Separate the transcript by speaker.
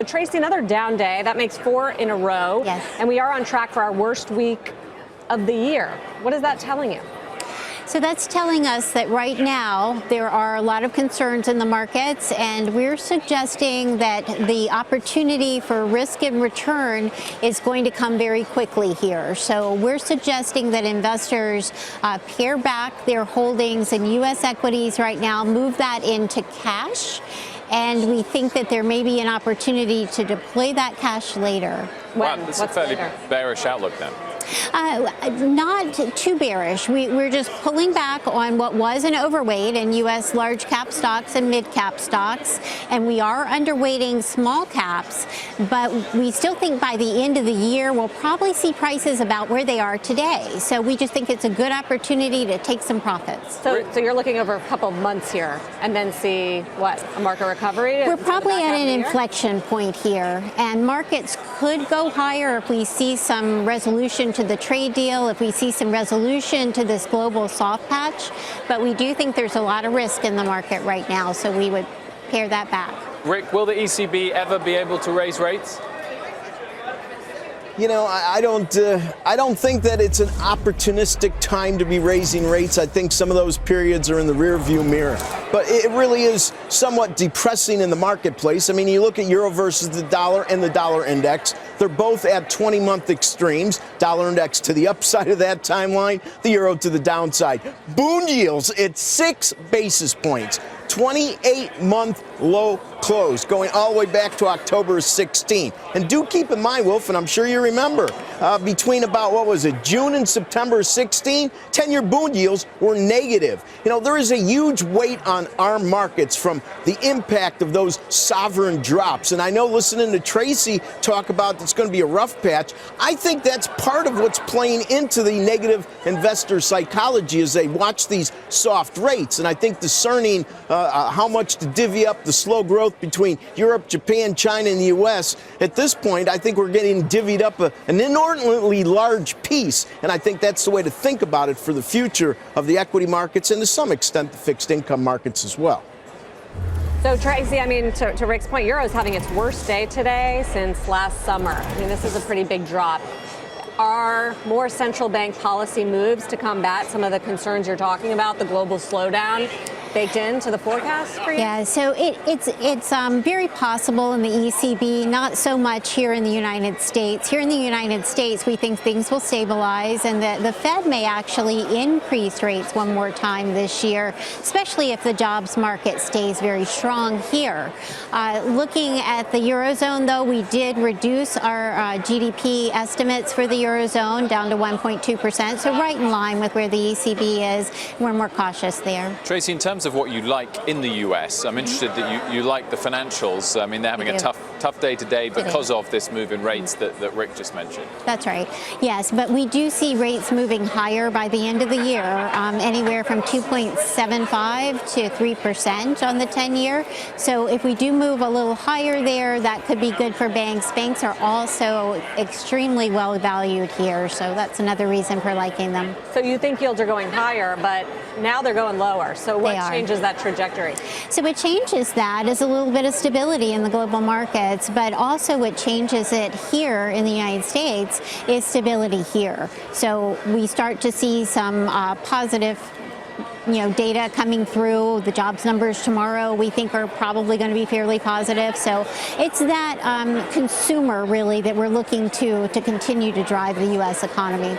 Speaker 1: Tracie, another down day. That makes 4 in a row.
Speaker 2: Yes.
Speaker 1: And we are on track for our worst week of the year. What is that telling you?
Speaker 2: So that's telling us that right now there are a lot of concerns in the markets, and we're suggesting that the opportunity for risk and return is going to come very quickly here. So we're suggesting that investors pare back their holdings in U.S. equities right now, move that into cash, and we think that there may be an opportunity to deploy that cash later.
Speaker 3: Wow, this is a fairly bearish outlook then.
Speaker 2: Not too bearish. We're just pulling back on what was an overweight in U.S. large cap stocks and mid cap stocks, and we are underweighting small caps, but we still think by the end of the year we'll probably see prices about where they are today. So we just think it's a good opportunity to take some profits.
Speaker 1: So you're looking over a couple of months here and then see what, a market recovery?
Speaker 2: We're probably at an inflection point here, and markets could go higher if we see some resolution to the trade deal, if we see some resolution to this global soft patch, but we do think there's a lot of risk in the market right now, so we would pare that back.
Speaker 3: Rick, will the ECB ever be able to raise rates?
Speaker 4: You know, I don't think that it's an opportunistic time to be raising rates. I think some of those periods are in the rearview mirror. But it really is somewhat depressing in the marketplace. I mean, you look at euro versus the dollar and the dollar index. They're both at 20-month extremes. Dollar index to the upside of that timeline, the euro to the downside. Bond yields at 6 basis points. 28-month low close, going all the way back to October 16. And do keep in mind, Wolf, and I'm sure you remember, between about, what was it, June and September 16, 10-year bond yields were negative. You know, there is a huge weight on our markets from the impact of those sovereign drops. And I know listening to Tracie talk about it's going to be a rough patch, I think that's part of what's playing into the negative investor psychology as they watch these soft rates. And I think discerning how much to divvy up the slow growth between Europe, Japan, China, and the U.S. At this point, I think we're getting divvied up an inordinately large piece, and I think that's the way to think about it for the future of the equity markets and to some extent the fixed income markets as well.
Speaker 1: So Tracie, I mean, to Rick's point, euro is having its worst day today since last summer. I mean, this is a pretty big drop. Are more central bank policy moves to combat some of the concerns you're talking about, the global slowdown, baked into the forecast for you?
Speaker 2: Yeah, so it's very possible in the ECB, not so much here in the United States. Here in the United States, we think things will stabilize and that the Fed may actually increase rates one more time this year, especially if the jobs market stays very strong here. Looking at the Eurozone, though, we did reduce our GDP estimates for the Eurozone down to 1.2%, so right in line with where the ECB is. We're more cautious there.
Speaker 3: Tracie, in terms of what you like in the US, I'm interested that you like the financials. I mean, they're having a tough day today because of this move in rates that Rick just mentioned.
Speaker 2: That's right. Yes, but we do see rates moving higher by the end of the year, anywhere from 2.75 to 3% on the 10-year. So if we do move a little higher there, that could be good for banks. Banks are also extremely well valued here, so that's another reason for liking them.
Speaker 1: So you think yields are going higher, but now they're going lower. So what changes that trajectory?
Speaker 2: So what changes that is a little bit of stability in the global markets, but also what changes it here in the United States is stability here. So we start to see some positive data coming through. The jobs numbers tomorrow we think are probably going to be fairly positive. So it's that consumer really that we're looking to continue to drive the U.S. economy.